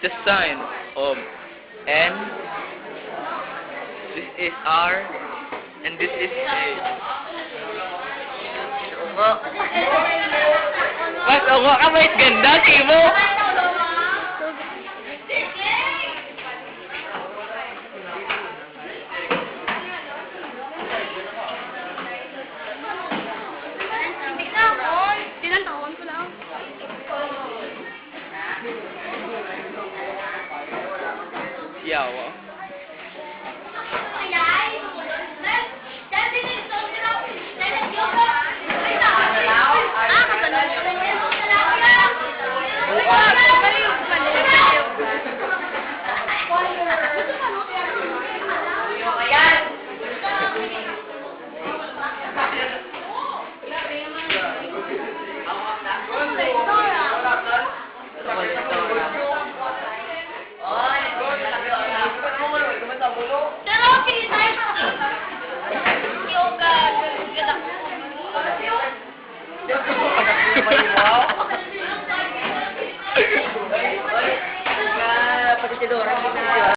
the sign of N. This is R. And this is A. Mas ungo ka ba? Ganda, Timo! Tinantawan ko lang. Yawa.